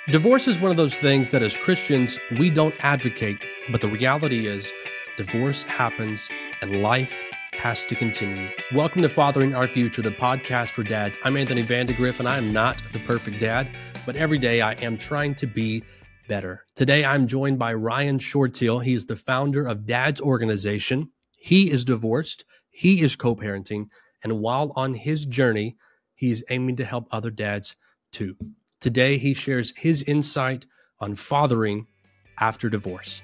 Divorce is one of those things that as Christians, we don't advocate, but the reality is divorce happens and life has to continue. Welcome to Fathering Our Future, the podcast for dads. I'm Anthony Vandegrift, and I am not the perfect dad, but every day I am trying to be better. Today, I'm joined by Ryan Shorthill. He is the founder of Dad's Organization. He is divorced, he is co-parenting, and while on his journey, he is aiming to help other dads too. Today, he shares his insight on fathering after divorce.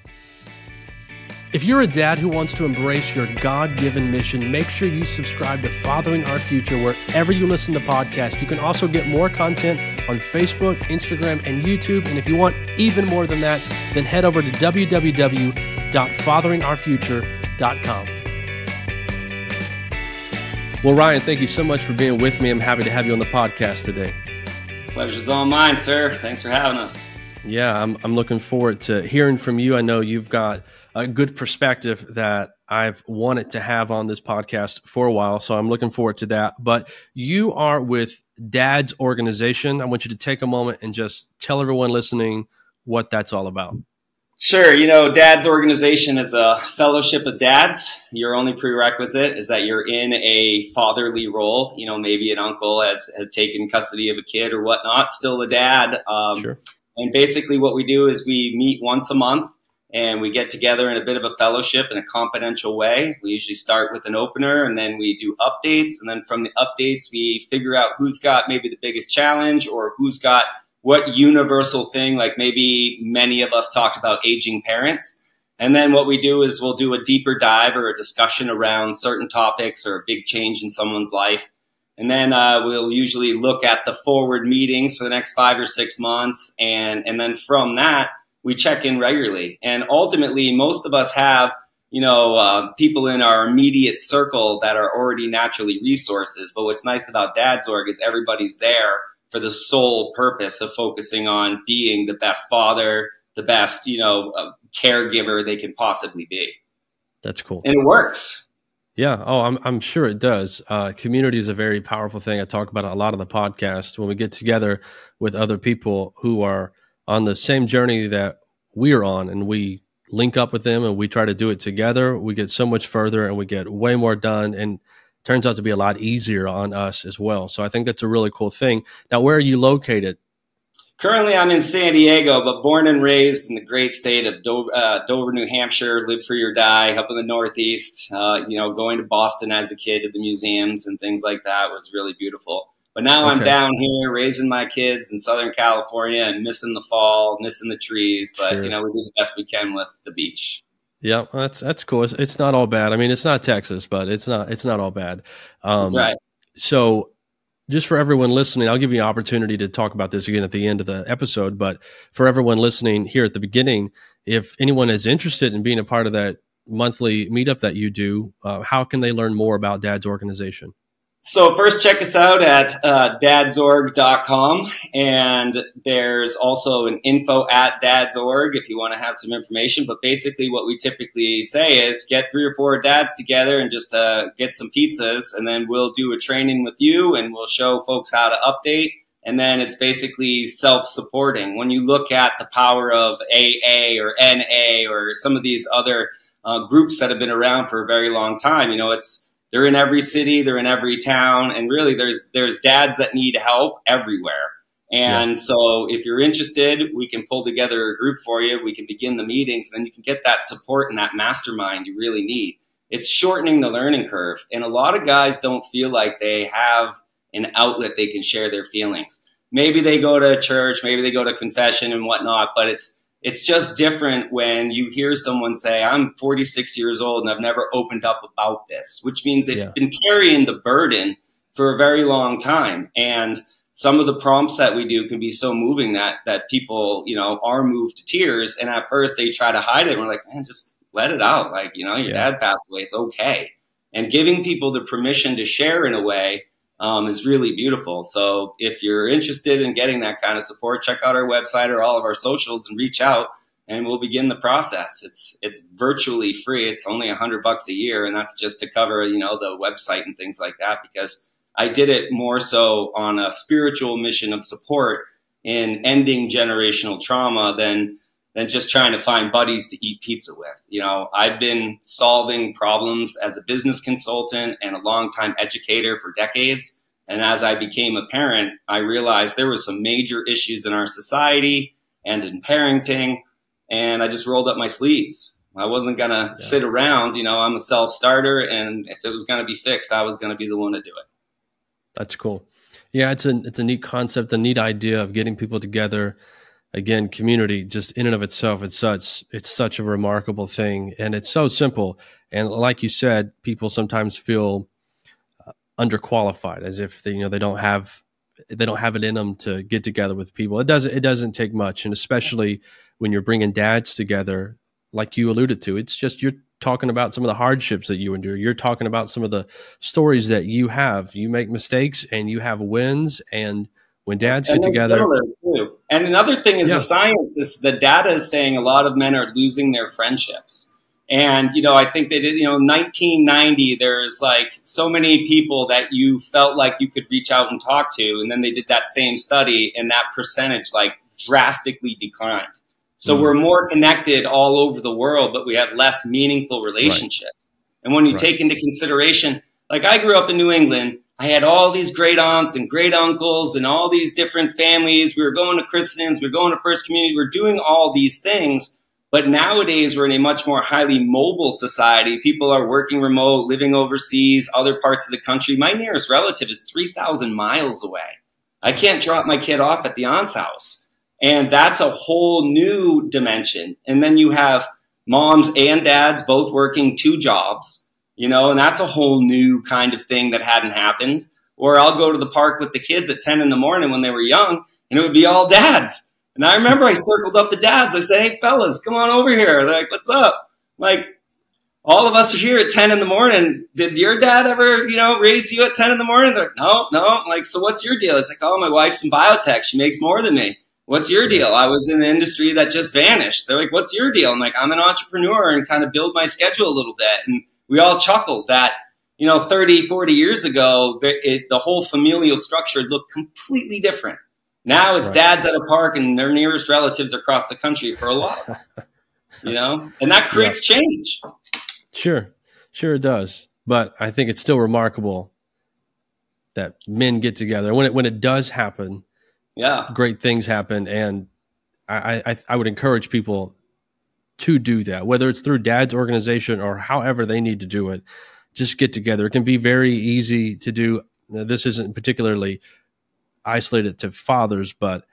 If you're a dad who wants to embrace your God-given mission, make sure you subscribe to Fathering Our Future wherever you listen to podcasts. You can also get more content on Facebook, Instagram, and YouTube. And if you want even more than that, then head over to www.fatheringourfuture.com. Well, Ryan, thank you so much for being with me. I'm happy to have you on the podcast today. Pleasure's all mine, sir. Thanks for having us. Yeah, I'm looking forward to hearing from you. I know you've got a good perspective that I've wanted to have on this podcast for a while, so I'm looking forward to that. But you are with Dad's Organization. I want you to take a moment and just tell everyone listening what that's all about. Sure. You know, Dad's Organization is a fellowship of dads. Your only prerequisite is that you're in a fatherly role. You know, maybe an uncle has taken custody of a kid or whatnot, still a dad. Sure. And basically what we do is we meet once a month and we get together in a bit of a fellowship in a confidential way. We usually start with an opener and then we do updates. And then from the updates, we figure out who's got maybe the biggest challenge or who's got what universal thing, like maybe many of us talked about aging parents. And then what we do is we'll do a deeper dive or a discussion around certain topics or a big change in someone's life. And then we'll usually look at the forward meetings for the next 5 or 6 months. And then from that, we check in regularly. And ultimately, most of us have, people in our immediate circle that are already naturally resources. But what's nice about Dad's Org is everybody's there for the sole purpose of focusing on being the best father, the best, caregiver they can possibly be. That's cool. And it works. Yeah. Oh, I'm sure it does. Community is a very powerful thing. I talk about it a lot on the podcast. When we get together with other people who are on the same journey that we are on and we link up with them and we try to do it together, we get so much further and we get way more done. And turns out to be a lot easier on us as well. So I think that's a really cool thing. Now, where are you located? Currently, I'm in San Diego, but born and raised in the great state of Dover, New Hampshire, live free or die, up in the Northeast. Going to Boston as a kid to the museums and things like that was really beautiful. But now I'm down here raising my kids in Southern California and missing the fall, missing the trees. But, we do the best we can with the beach. Yeah, that's cool. It's not all bad. I mean, it's not Texas, but it's not all bad. That's right. So just for everyone listening, I'll give you an opportunity to talk about this again at the end of the episode. But for everyone listening here at the beginning, if anyone is interested in being a part of that monthly meetup that you do, how can they learn more about Dad's Organization? So first, check us out at dadsorg.com, and there's also an info@dadsorg if you want to have some information. But basically what we typically say is get 3 or 4 dads together and just get some pizzas, and then we'll do a training with you, and we'll show folks how to update. And then it's basically self-supporting. When you look at the power of AA or NA or some of these other groups that have been around for a very long time, they're in every city, they're in every town, and really there's dads that need help everywhere. And so if you're interested, we can pull together a group for you. We can begin the meetings, and then you can get that support and that mastermind you really need. It's shortening the learning curve. And a lot of guys don't feel like they have an outlet they can share their feelings. Maybe they go to church, maybe they go to confession and whatnot, but it's just different when you hear someone say, I'm 46 years old and I've never opened up about this, which means they've been carrying the burden for a very long time. And some of the prompts that we do can be so moving that people, are moved to tears. And at first they try to hide it. And we're like, man, just let it out. Like, your dad passed away. It's okay. And giving people the permission to share in a way is really beautiful. So if you're interested in getting that kind of support, check out our website or all of our socials and reach out, and we'll begin the process. It's virtually free. It's only $100 a year, and that's just to cover, the website and things like that, because I did it more so on a spiritual mission of support in ending generational trauma than just trying to find buddies to eat pizza with. You know, I've been solving problems as a business consultant and a longtime educator for decades. And as I became a parent, I realized there were some major issues in our society and in parenting. And I just rolled up my sleeves. I wasn't going to sit around. You know, I'm a self-starter. And if it was going to be fixed, I was going to be the one to do it. That's cool. Yeah, it's a neat concept, a neat idea of getting people together. Again, community just in and of itself, it's such a remarkable thing, and it's so simple. And like you said, people sometimes feel underqualified, as if they don't have it in them to get together with people. It doesn't take much, and especially when you're bringing dads together, like you alluded to, it's just you're talking about some of the hardships that you endure. You're talking about some of the stories that you have. You make mistakes and you have wins, and when dads get together, similar too. And another thing is the science is the data is saying a lot of men are losing their friendships. And, you know, I think they did, 1990, there's like so many people that you felt like you could reach out and talk to. And then they did that same study and that percentage like drastically declined. So we're more connected all over the world, but we have less meaningful relationships. Right. And when you take into consideration, like I grew up in New England, I had all these great aunts and great uncles and all these different families. We were going to christenings, we were going to First Community, we were doing all these things. But nowadays, we're in a much more highly mobile society. People are working remote, living overseas, other parts of the country. My nearest relative is 3,000 miles away. I can't drop my kid off at the aunt's house. And that's a whole new dimension. And then you have moms and dads both working 2 jobs. And that's a whole new kind of thing that hadn't happened. Or I'll go to the park with the kids at 10 in the morning when they were young, and it would be all dads. And I remember I circled up the dads. I say, hey, fellas, come on over here. They're like, what's up? Like, all of us are here at 10 in the morning. Did your dad ever, raise you at 10 in the morning? They're like, no. I'm like, so what's your deal? It's like, oh, my wife's in biotech. She makes more than me. What's your deal? I was in an industry that just vanished. They're like, what's your deal? I'm like, I'm an entrepreneur and kind of build my schedule a little bit. And we all chuckled that, 30, 40 years ago, the whole familial structure looked completely different. Now it's dads at a park and their nearest relatives across the country for a lot of us, and that creates change. Sure it does. But I think it's still remarkable that men get together. When it does happen, great things happen. And I would encourage people to do that, whether it's through dad's organization or however they need to do it. Just get together. It can be very easy to do. Now, this isn't particularly isolated to fathers, but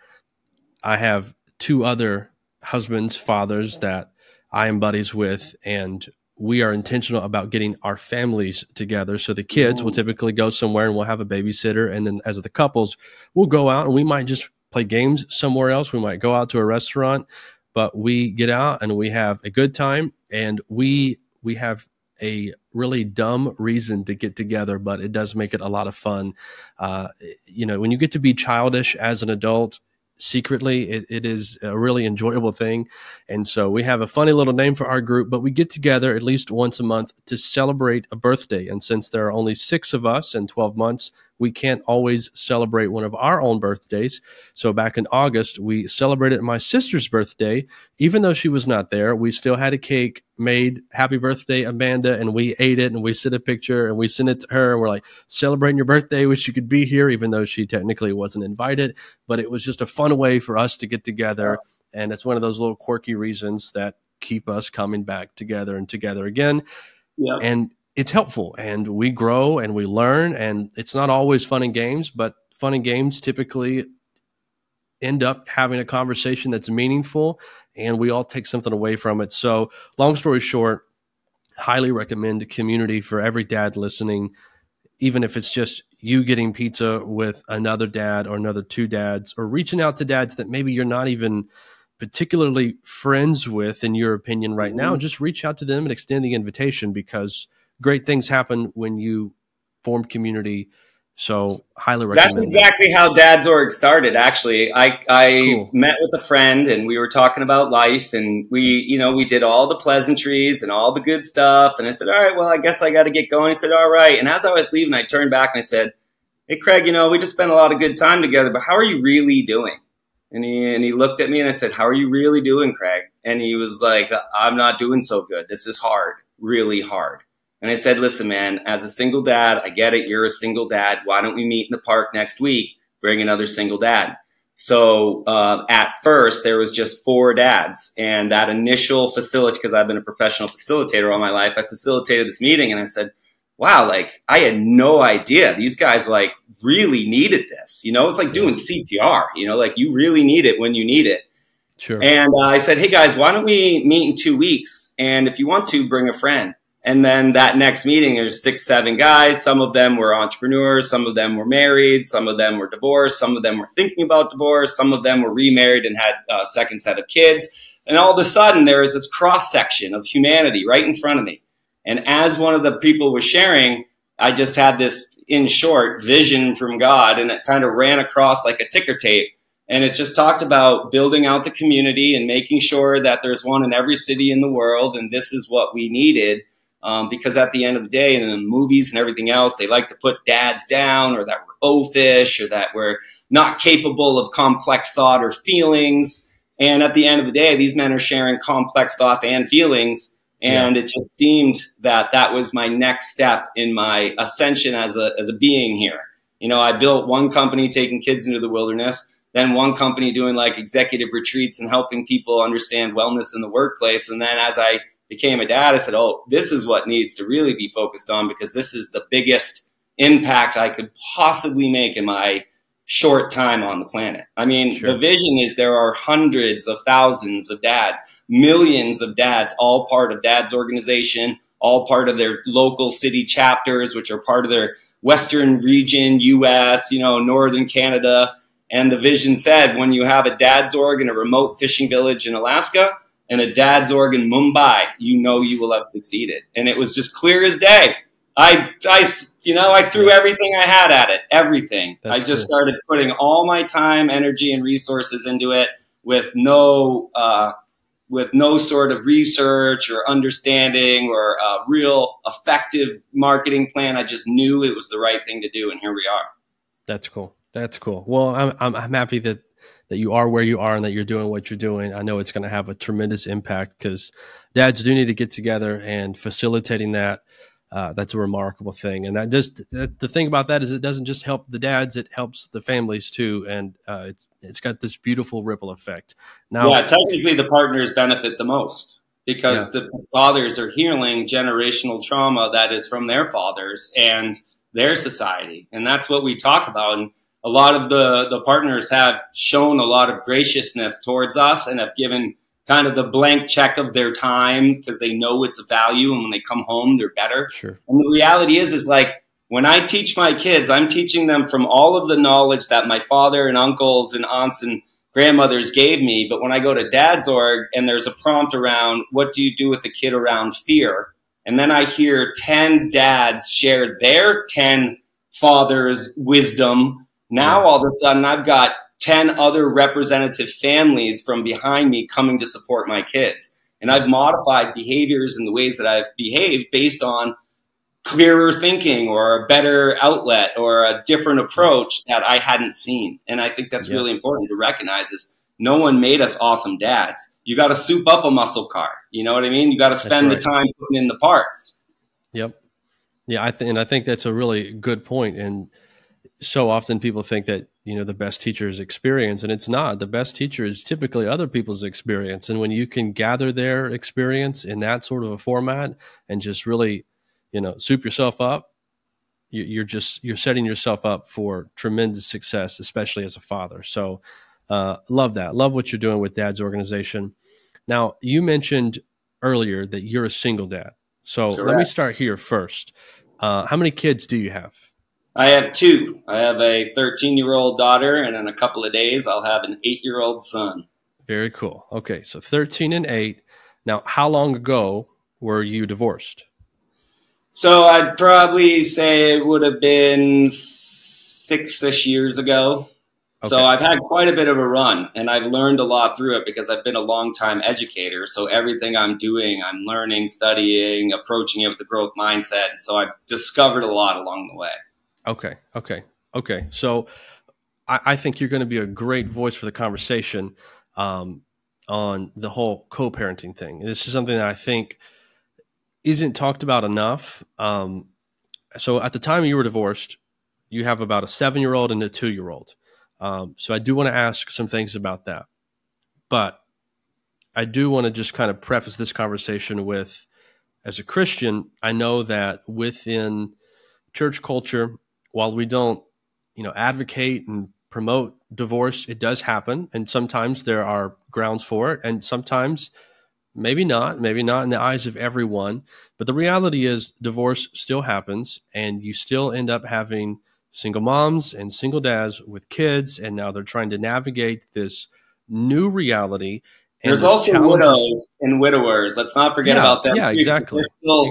I have 2 other husbands, fathers that I am buddies with, and we are intentional about getting our families together. So the kids will typically go somewhere and we'll have a babysitter. And then as the couples, we'll go out and we might just play games somewhere else. We might go out to a restaurant, but we get out and we have a good time, and we have a really dumb reason to get together, but it does make it a lot of fun. When you get to be childish as an adult, secretly, it is a really enjoyable thing. And so we have a funny little name for our group, but we get together at least once a month to celebrate a birthday. And since there are only 6 of us in 12 months, we can't always celebrate one of our own birthdays. So back in August, we celebrated my sister's birthday. Even though she was not there, we still had a cake made, happy birthday, Amanda, and we ate it, and we sent a picture, and we sent it to her, and we're like, celebrating your birthday, wish you could be here, even though she technically wasn't invited. But it was just a fun way for us to get together, and it's one of those little quirky reasons that keep us coming back together and together again. And it's helpful, and we grow and we learn, and it's not always fun and games, but fun and games typically end up having a conversation that's meaningful, and we all take something away from it. So long story short, highly recommend a community for every dad listening, even if it's just you getting pizza with another dad or another 2 dads, or reaching out to dads that maybe you're not even particularly friends with, in your opinion right now. Just reach out to them and extend the invitation, because great things happen when you form community. So highly recommend. That's exactly how Dad's Org started. Actually, I met with a friend and we were talking about life, and we did all the pleasantries and all the good stuff. And I said, all right, well, I guess I got to get going. He said, all right. And as I was leaving, I turned back and I said, hey, Craig, we just spent a lot of good time together, but how are you really doing? And he looked at me and I said, how are you really doing, Craig? And he was like, I'm not doing so good. This is hard, really hard. And I said, listen, man, as a single dad, I get it. You're a single dad. Why don't we meet in the park next week? Bring another single dad. So at first, there was just 4 dads. And that initial facility, because I've been a professional facilitator all my life, I facilitated this meeting and I said, wow, like I had no idea. These guys like really needed this. You know, it's like doing CPR, you know, like you really need it when you need it. Sure. And I said, hey guys, why don't we meet in 2 weeks? And if you want to, bring a friend. And then that next meeting, there's 6, 7 guys. Some of them were entrepreneurs. Some of them were married. Some of them were divorced. Some of them were thinking about divorce. Some of them were remarried and had a second set of kids. And all of a sudden, there was this cross section of humanity right in front of me. And as one of the people was sharing, I just had this, in short, vision from God, and it kind of ran across like a ticker tape. And it just talked about building out the community and making sure that there's one in every city in the world. And this is what we needed. Because at the end of the day, and in the movies and everything else, they like to put dads down, or that we're oafish, or that we're not capable of complex thought or feelings. And at the end of the day, these men are sharing complex thoughts and feelings. And it just seemed that that was my next step in my ascension as a being here. You know, I built one company taking kids into the wilderness, then one company doing like executive retreats and helping people understand wellness in the workplace. And then as I became a dad, I said, oh, this is what needs to really be focused on, because this is the biggest impact I could possibly make in my short time on the planet. I mean, the vision is there are hundreds of thousands of dads, millions of dads, all part of Dad's organization, all part of their local city chapters, which are part of their Western region, US, you know, Northern Canada. And the vision said, when you have a Dad's org in a remote fishing village in Alaska and a Dad's org in Mumbai, you know you will have succeeded. And it was just clear as day. I threw everything I had at it, everything. I just started putting all my time, energy, and resources into it with no sort of research or understanding or a real effective marketing plan. I just knew it was the right thing to do, and here we are. That's cool. That's cool. Well, I'm happy that you are where you are and that you're doing what you're doing. I know it's going to have a tremendous impact, because dads do need to get together, and facilitating that, that's a remarkable thing. And the thing about that is it doesn't just help the dads, it helps the families too. And it's got this beautiful ripple effect. Now, yeah, technically the partners benefit the most, because the fathers are healing generational trauma that is from their fathers and their society. And that's what we talk about. And a lot of the partners have shown a lot of graciousness towards us and have given kind of the blank check of their time, because they know it's a value, and when they come home, they're better. Sure. And the reality is like, when I teach my kids, I'm teaching them from all of the knowledge that my father and uncles and aunts and grandmothers gave me. But when I go to Dad's org and there's a prompt around, what do you do with the kid around fear? And then I hear 10 dads share their 10 fathers' wisdom. Now, all of a sudden, I've got 10 other representative families from behind me coming to support my kids. And I've modified behaviors and the ways that I've behaved based on clearer thinking or a better outlet or a different approach that I hadn't seen. And I think that's really important to recognize, is no one made us awesome dads. You got to soup up a muscle car. You know what I mean? You got to spend the time putting in the parts. Yep. Yeah. I think that's a really good point. And so often people think that, the best teacher is experience, and it's not. The best teacher is typically other people's experience. And when you can gather their experience in that sort of a format and just really, soup yourself up, you're setting yourself up for tremendous success, especially as a father. So love that. Love what you're doing with Dad's organization. Now, you mentioned earlier that you're a single dad. So let me start here first. How many kids do you have? I have 2. I have a 13-year-old daughter, and in a couple of days, I'll have an 8-year-old son. Very cool. Okay, so 13 and 8. Now, how long ago were you divorced? So I'd probably say it would have been 6-ish years ago. Okay. So I've had quite a bit of a run, and I've learned a lot through it, because I've been a long-time educator. So everything I'm doing, I'm learning, studying, approaching it with a growth mindset. So I've discovered a lot along the way. Okay. So I think you're going to be a great voice for the conversation on the whole co-parenting thing. This is something that I think isn't talked about enough. So at the time you were divorced, you have about a 7-year-old and a 2-year-old. So I do want to ask some things about that. But I do want to just kind of preface this conversation with, as a Christian, I know that within church culture, while we don't, advocate and promote divorce, it does happen. And sometimes there are grounds for it. And sometimes maybe not in the eyes of everyone. But the reality is divorce still happens, and you still end up having single moms and single dads with kids. And now they're trying to navigate this new reality. And there's also widows and widowers. Let's not forget about them. Yeah, exactly.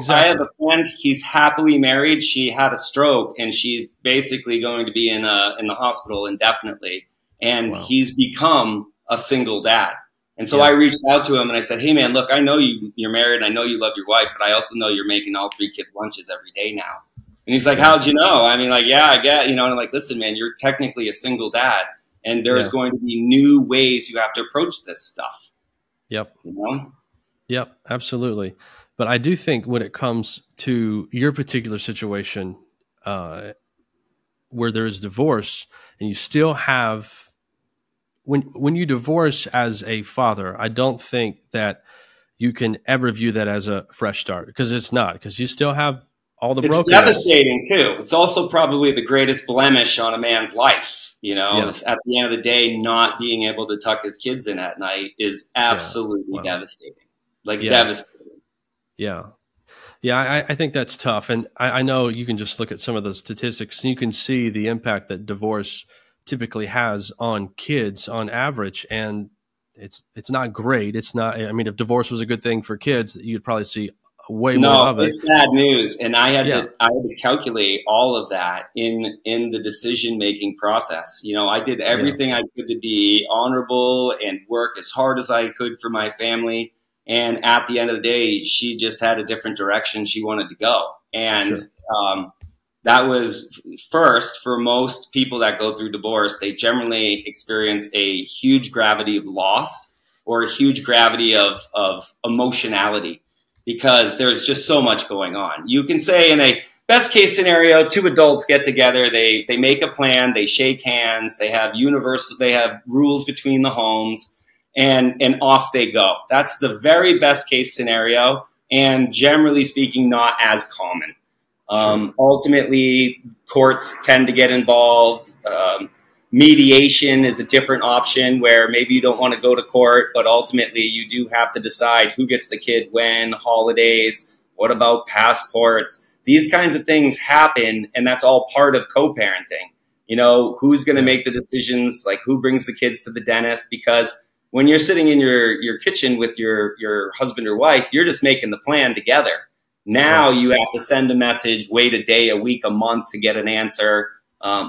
I have a friend. He's happily married. She had a stroke, and she's basically going to be in the hospital indefinitely. And he's become a single dad. And so I reached out to him and I said, "Hey, man, look, I know you're married. I know you love your wife, but I also know you're making all 3 kids lunches every day now." And he's like, "How'd you know?" I mean, like, yeah, I get, and I'm like, "Listen, man, you're technically a single dad, and there's going to be new ways you have to approach this stuff." Yep. Yep, absolutely. But I do think when it comes to your particular situation, where there is divorce, and you still have, when you divorce as a father, I don't think that you can ever view that as a fresh start, because it's not, because you still have all the brokenness. It's devastating too. It's also probably the greatest blemish on a man's life. At the end of the day, not being able to tuck his kids in at night is absolutely devastating. Devastating. Yeah. Yeah, I think that's tough. And I know you can just look at some of the statistics and you can see the impact that divorce typically has on kids on average. And it's not great. It's not, I mean, if divorce was a good thing for kids, you'd probably see way more of it. It's bad news. And I had to calculate all of that in the decision-making process. I did everything I could to be honorable and work as hard as I could for my family. And at the end of the day, she just had a different direction she wanted to go. And that was first for most people that go through divorce. They generally experience a huge gravity of loss or a huge gravity of emotionality, because there's just so much going on. You can say in a best case scenario, 2 adults get together, they make a plan, they shake hands, they have rules between the homes, and off they go. That's the very best case scenario, and generally speaking, not as common. Ultimately, courts tend to get involved. Mediation is a different option where maybe you don't want to go to court, but ultimately you do have to decide who gets the kid when, holidays, what about passports? These kinds of things happen, and that's all part of co-parenting. Who's going to make the decisions, like who brings the kids to the dentist? Because when you're sitting in your kitchen with your husband or wife, you're just making the plan together. Now you have to send a message, wait a day, a week, a month to get an answer.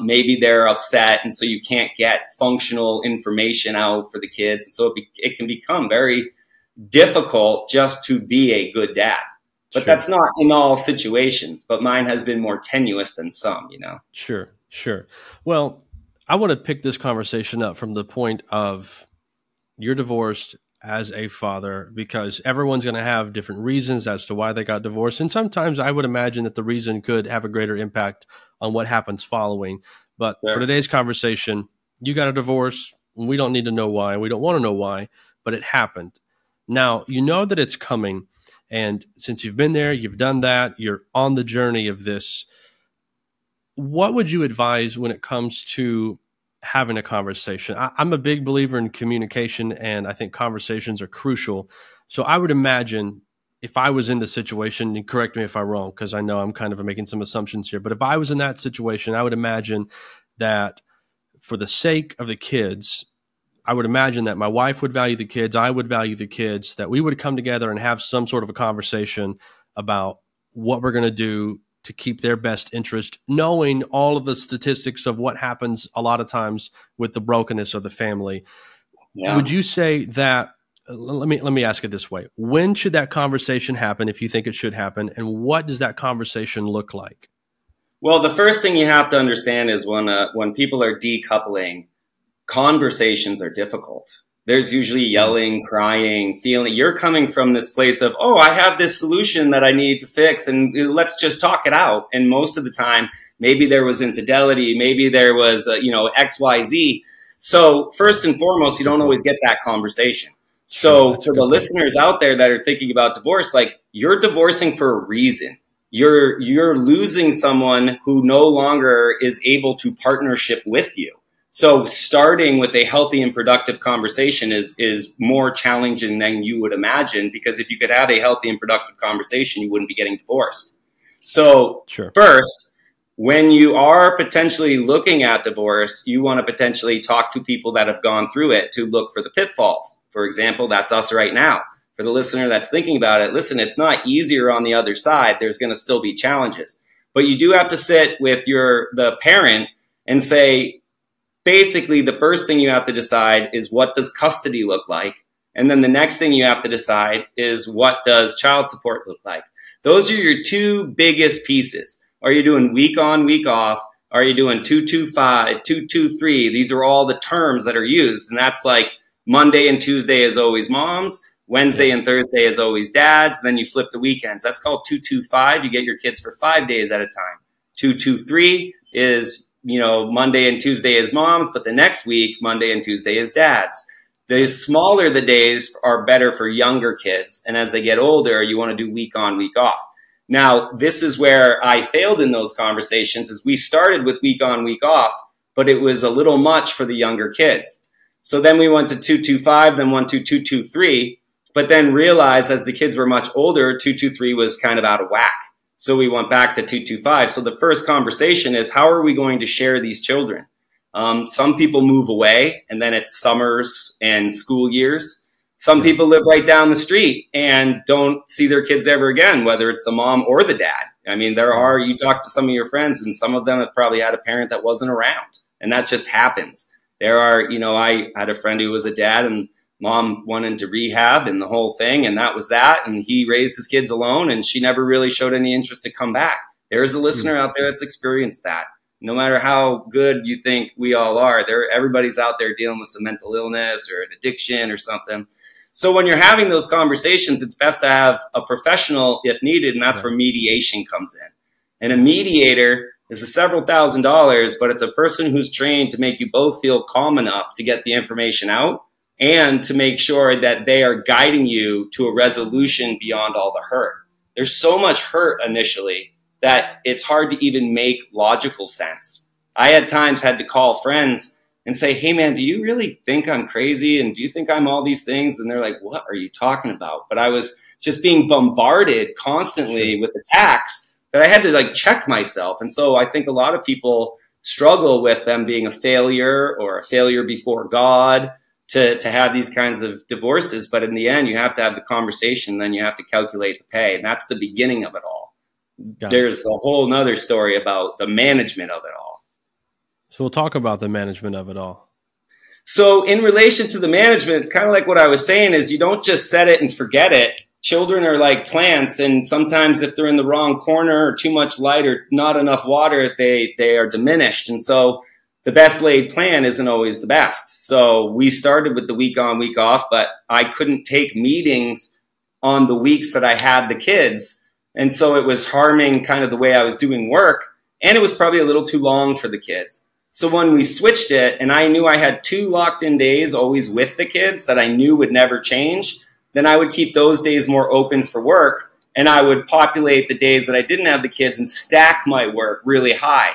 Maybe they're upset, and so you can't get functional information out for the kids. And so it can become very difficult just to be a good dad. But that's not in all situations. But mine has been more tenuous than some, Sure. Well, I want to pick this conversation up from the point of you're divorced as a father, because everyone's going to have different reasons as to why they got divorced. And sometimes I would imagine that the reason could have a greater impact on what happens following. But for today's conversation, you got a divorce. We don't need to know why. We don't want to know why, but it happened. Now, you know that it's coming. And since you've been there, you've done that, you're on the journey of this. What would you advise when it comes to having a conversation? I'm a big believer in communication, and I think conversations are crucial. So I would imagine if I was in the situation, and correct me if I'm wrong, because I know I'm kind of making some assumptions here, but if I was in that situation, I would imagine that for the sake of the kids, I would imagine that my wife would value the kids, I would value the kids, that we would come together and have some sort of a conversation about what we're going to do to keep their best interest, knowing all of the statistics of what happens a lot of times with the brokenness of the family. Yeah. Would you say that, let me ask it this way. When should that conversation happen if you think it should happen? And what does that conversation look like? Well, the first thing you have to understand is when people are decoupling, conversations are difficult. There's usually yelling, crying, feeling. You're coming from this place of, oh, I have this solution that I need to fix, and let's just talk it out. And most of the time, maybe there was infidelity, maybe there was, X, Y, Z. So first and foremost, you don't always get that conversation. So for the listeners out there that are thinking about divorce, like, you're divorcing for a reason. You're losing someone who no longer is able to partnership with you. So starting with a healthy and productive conversation is more challenging than you would imagine, because if you could have a healthy and productive conversation, you wouldn't be getting divorced. So first, when you are potentially looking at divorce, you want to potentially talk to people that have gone through it to look for the pitfalls. For example, that's us right now. For the listener that's thinking about it, listen, it's not easier on the other side. There's going to still be challenges. But you do have to sit with the parent and say, basically, the first thing you have to decide is, what does custody look like? And then the next thing you have to decide is, what does child support look like? Those are your two biggest pieces. Are you doing week on, week off? Are you doing 2-2-5, 2-2-3? These are all the terms that are used. And that's like Monday and Tuesday is always mom's. Wednesday and Thursday is always dad's. Then you flip the weekends. That's called 2-2-5. You get your kids for 5 days at a time. 2-2-3 is, Monday and Tuesday is mom's, but the next week, Monday and Tuesday is dad's. The smaller the days are better for younger kids. And as they get older, you want to do week on, week off. Now, this is where I failed in those conversations, is we started with week on, week off, but it was a little much for the younger kids. So then we went to 2-2-5, then went to 2-2-3, but then realized as the kids were much older, 2-2-3 was kind of out of whack. So we went back to 2-2-5. So the first conversation is, how are we going to share these children? Some people move away, and then it's summers and school years. Some people live right down the street and don't see their kids ever again, whether it's the mom or the dad. I mean, you talk to some of your friends, and some of them have probably had a parent that wasn't around, and that just happens. I had a friend who was a dad, and mom went into rehab and the whole thing, and that was that. And he raised his kids alone, and she never really showed any interest to come back. There's a listener out there that's experienced that. No matter how good you think we all are, everybody's out there dealing with some mental illness or an addiction or something. So when you're having those conversations, it's best to have a professional if needed, and that's where mediation comes in. And a mediator is several $1,000s, but it's a person who's trained to make you both feel calm enough to get the information out, and to make sure that they are guiding you to a resolution beyond all the hurt. There's so much hurt initially that it's hard to even make logical sense. I at times had to call friends and say, hey man, do you really think I'm crazy? And do you think I'm all these things? And they're like, what are you talking about? But I was just being bombarded constantly with attacks that I had to check myself. And so I think a lot of people struggle with them being a failure or a failure before God to have these kinds of divorces. But in the end, you have to have the conversation, then you have to calculate the pay. And that's the beginning of it all. There's a whole nother story about the management of it all. So we'll talk about the management of it all. So in relation to the management, it's kind of like what I was saying, is you don't just set it and forget it. Children are like plants, and sometimes if they're in the wrong corner or too much light or not enough water, they are diminished. And so the best laid plan isn't always the best. So we started with the week on, week off, but I couldn't take meetings on the weeks that I had the kids. And so it was harming kind of the way I was doing work, and it was probably a little too long for the kids. So when we switched it, and I knew I had 2 locked in days always with the kids that I knew would never change, then I would keep those days more open for work, and I would populate the days that I didn't have the kids and stack my work really high.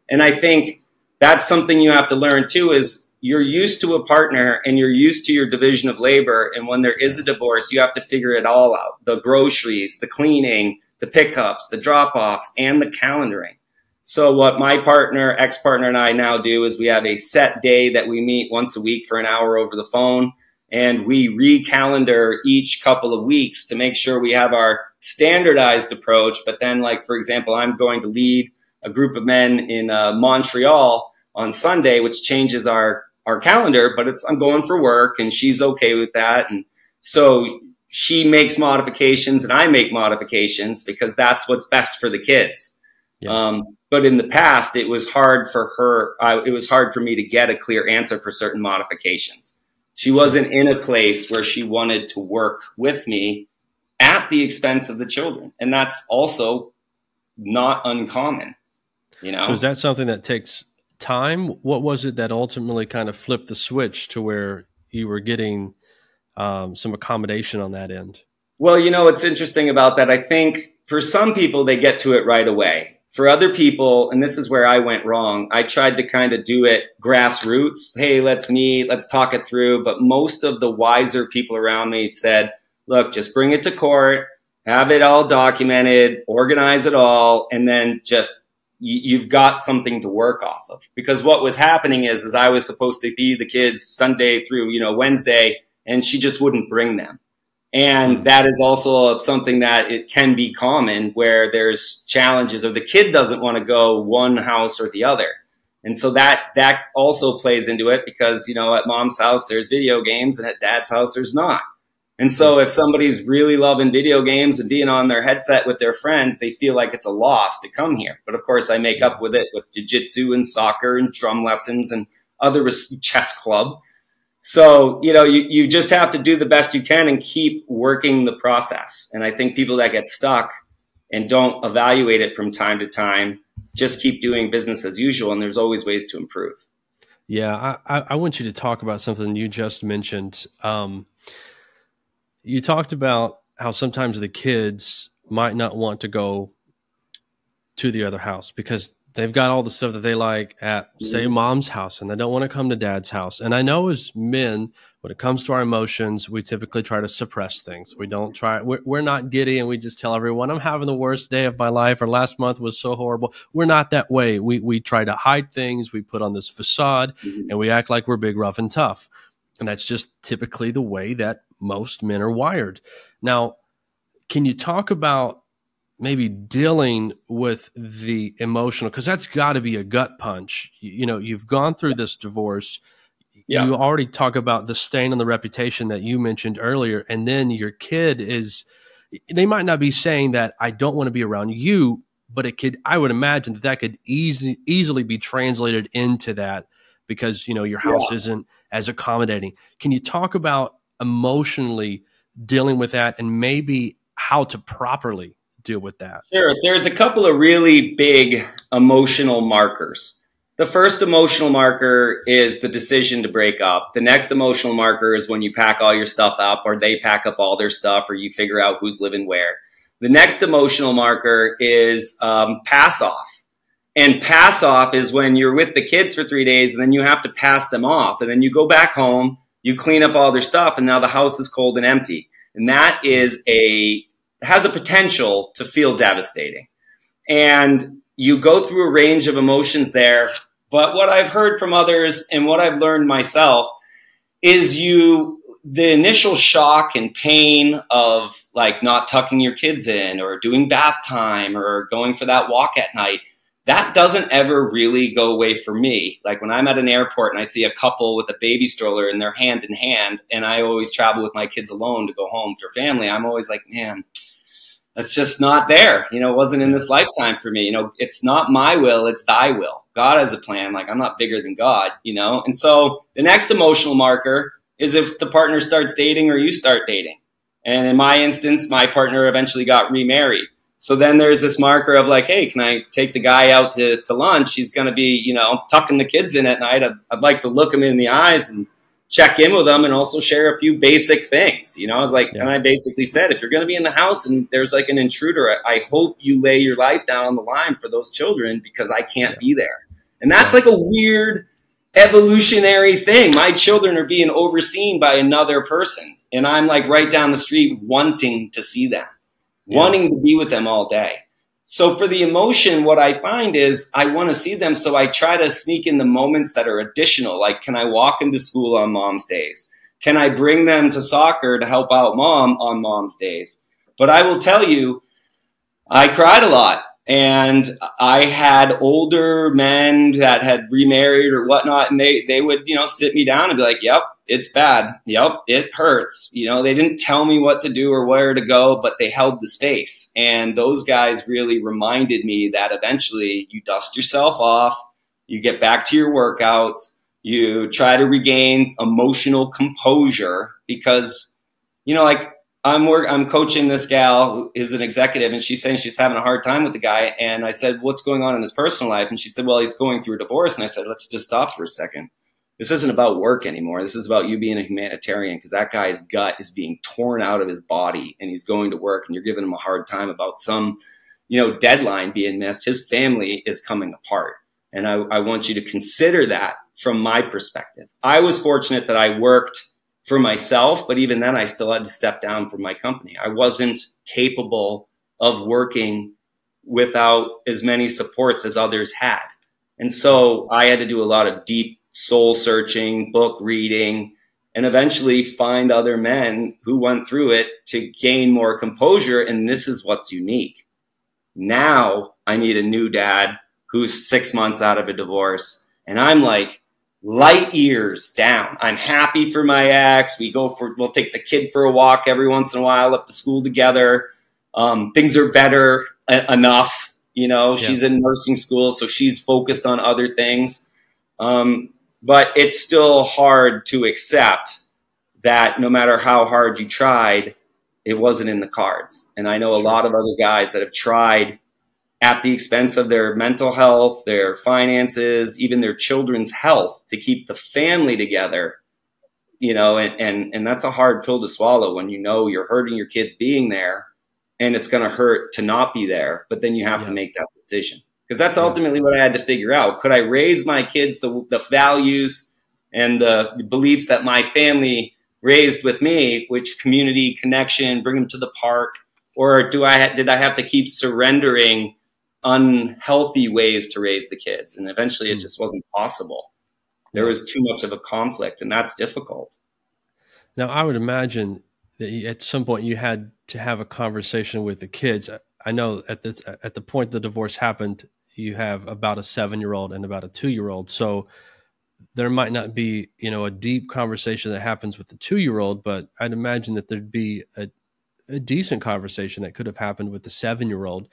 And I think that's something you have to learn too, is you're used to a partner and you're used to your division of labor. And when there is a divorce, you have to figure it all out. The groceries, the cleaning, the pickups, the drop-offs, and the calendaring. So what my partner, ex-partner, and I now do is we have a set day that we meet once a week for an hour over the phone, and we re-calendar each couple of weeks to make sure we have our standardized approach. But then, for example, I'm going to lead a group of men in Montreal on Sunday, which changes our calendar, but I'm going for work, and she's okay with that. And so she makes modifications and I make modifications because that's what's best for the kids. Yeah. But in the past, it was hard for her. It was hard for me to get a clear answer for certain modifications. She wasn't in a place where she wanted to work with me at the expense of the children. And that's also not uncommon, you know? So is that something that takes time? What was it that ultimately kind of flipped the switch to where you were getting some accommodation on that end? Well, you know, what's interesting about that, I think for some people, they get to it right away. For other people, and this is where I went wrong, I tried to kind of do it grassroots. Hey, let's meet, let's talk it through. But most of the wiser people around me said, look, just bring it to court, have it all documented, organize it all, and then just you've got something to work off of. Because what was happening is I was supposed to feed the kids Sunday through, you know, Wednesday, and she just wouldn't bring them. And that is also something that it can be common where there's challenges or the kid doesn't want to go one house or the other. And so that also plays into it because, you know, at mom's house, there's video games and at dad's house, there's not. And so if somebody's really loving video games and being on their headset with their friends, they feel like it's a loss to come here. But of course, I make up with it with jiu-jitsu and soccer and drum lessons and other chess club. So, you know, you just have to do the best you can and keep working the process. And I think people that get stuck and don't evaluate it from time to time just keep doing business as usual. And there's always ways to improve. Yeah, I want you to talk about something you just mentioned. You talked about how sometimes the kids might not want to go to the other house because they've got all the stuff that they like at, say, mom's house, and they don't want to come to dad's house. And I know as men, when it comes to our emotions, we typically try to suppress things. We don't try, we're not giddy and we just tell everyone, I'm having the worst day of my life, or last month was so horrible. We're not that way. We try to hide things. We put on this facade and we act like we're big, rough, and tough. And that's just typically the way that most men are wired. Now, can you talk about maybe dealing with the emotional, because that's got to be a gut punch. You know, you've gone through this divorce. Yeah. You already talk about the stain on the reputation that you mentioned earlier. And then your kid is, they might not be saying that I don't want to be around you, but it could, I would imagine that that could easily be translated into that because, you know, your house isn't as accommodating. Can you talk about emotionally dealing with that and maybe how to properly deal with that? Sure. There's a couple of really big emotional markers. The first emotional marker is the decision to break up. The next emotional marker is when you pack all your stuff up or they pack up all their stuff or you figure out who's living where. The next emotional marker is pass off. And pass off is when you're with the kids for 3 days and then you have to pass them off. And then you go back home, you clean up all their stuff, and now the house is cold and empty. And that is has a potential to feel devastating. And you go through a range of emotions there. But what I've heard from others and what I've learned myself is the initial shock and pain of like not tucking your kids in or doing bath time or going for that walk at night, that doesn't ever really go away for me. Like when I'm at an airport and I see a couple with a baby stroller and they're hand in hand, and I always travel with my kids alone to go home for family, I'm always like, man, that's just not there. You know, it wasn't in this lifetime for me. You know, it's not my will, it's thy will. God has a plan. Like I'm not bigger than God, you know? And so the next emotional marker is if the partner starts dating or you start dating. And in my instance, my partner eventually got remarried. So then there's this marker of like, hey, can I take the guy out to lunch? He's going to be, you know, tucking the kids in at night. I'd like to look him in the eyes and check in with them and also share a few basic things. You know, I was like, and I basically said, if you're going to be in the house and there's like an intruder, I hope you lay your life down on the line for those children because I can't be there. And that's like a weird evolutionary thing. My children are being overseen by another person. And I'm like right down the street wanting to see them. Wanting to be with them all day. So for the emotion, what I find is I want to see them. So I try to sneak in the moments that are additional. Like, can I walk them to school on mom's days? Can I bring them to soccer to help out mom on mom's days? But I will tell you, I cried a lot. And I had older men that had remarried or whatnot, and they would, sit me down and be like, yep, it's bad. Yep, it hurts. They didn't tell me what to do or where to go, but they held the space. And those guys really reminded me that eventually you dust yourself off, you get back to your workouts, you try to regain emotional composure because, like, I'm coaching this gal who is an executive, and she's saying she's having a hard time with the guy. And I said, what's going on in his personal life? And she said, well, he's going through a divorce. And I said, let's just stop for a second. This isn't about work anymore. This is about you being a humanitarian, because that guy's gut is being torn out of his body and he's going to work, and you're giving him a hard time about some, deadline being missed. His family is coming apart. And I want you to consider that from my perspective. I was fortunate that I worked for myself, but even then I still had to step down from my company. I wasn't capable of working without as many supports as others had. And so I had to do a lot of deep soul searching, book reading, and eventually find other men who went through it to gain more composure. And this is what's unique. Now I meet a new dad who's 6 months out of a divorce, and I'm like, light years down. I'm happy for my ex. We'll take the kid for a walk every once in a while up to school together. Things are better enough. She's in nursing school, so she's focused on other things. But it's still hard to accept that no matter how hard you tried, it wasn't in the cards. And I know a lot of other guys that have tried at the expense of their mental health, their finances, even their children's health, to keep the family together, and that's a hard pill to swallow when you're hurting your kids being there, and it's going to hurt to not be there. But then you have to make that decision, because that's ultimately what I had to figure out. Could I raise my kids the values and the beliefs that my family raised with me, which community, connection, bring them to the park, or did I have to keep surrendering unhealthy ways to raise the kids? And eventually it just wasn't possible. There was too much of a conflict, and that's difficult. Now, I would imagine that at some point you had to have a conversation with the kids. I know at the point the divorce happened, you have about a 7-year-old and about a 2-year-old. So there might not be, a deep conversation that happens with the 2-year-old, but I'd imagine that there'd be a decent conversation that could have happened with the 7-year-old.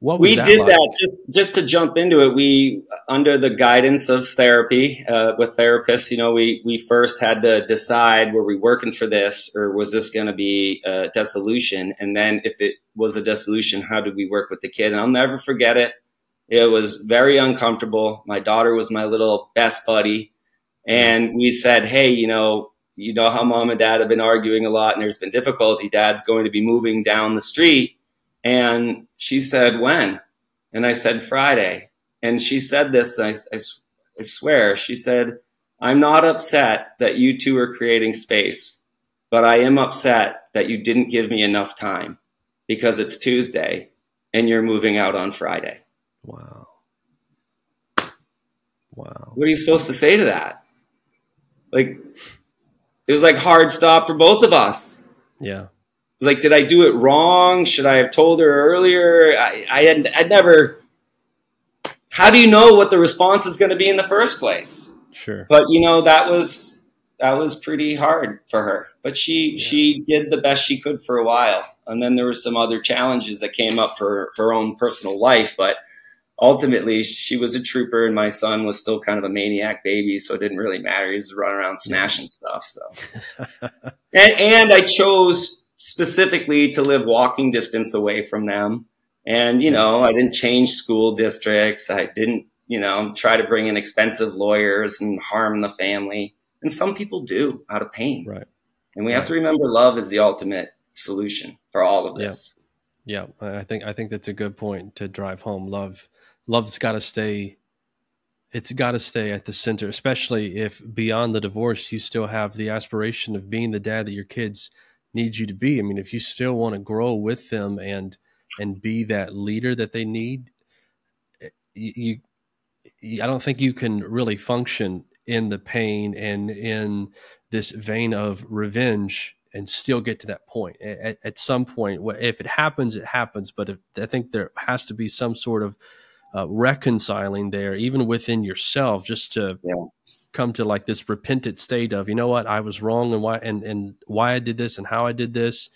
We did that just to jump into it. We, under the guidance of therapy, with therapists, we first had to decide, were we working for this, or was this going to be a dissolution? And then if it was a dissolution, how did we work with the kid? And I'll never forget it. It was very uncomfortable. My daughter was my little best buddy. And we said, hey, you know how mom and dad have been arguing a lot and there's been difficulty. Dad's going to be moving down the street. And she said, when? And I said, Friday. And she said this, I swear, she said, I'm not upset that you two are creating space, but I am upset that you didn't give me enough time, because it's Tuesday and you're moving out on Friday. Wow. What are you supposed to say to that? Like, it was like hard stop for both of us. Yeah. Like, did I do it wrong? Should I have told her earlier? I'd never. How do you know what the response is going to be in the first place? Sure. But that was pretty hard for her. But she did the best she could for a while, and then there were some other challenges that came up for her own personal life. But ultimately, she was a trooper, and my son was still kind of a maniac baby, so it didn't really matter. He was running around smashing stuff. So, and I chose specifically to live walking distance away from them. And, I didn't change school districts. I didn't, try to bring in expensive lawyers and harm the family. And some people do, out of pain. Right. And we have to remember love is the ultimate solution for all of this. Yeah. I think that's a good point to drive home. Love's got to stay. It's got to stay at the center, especially if beyond the divorce, you still have the aspiration of being the dad that your kids need you to be. I mean, if you still want to grow with them and be that leader that they need, I don't think you can really function in the pain and in this vein of revenge and still get to that point. At some point, if it happens, it happens. But I think there has to be some sort of reconciling there, even within yourself, just to come to like this repentant state of, you know what, I was wrong, and why I did this and how I did this.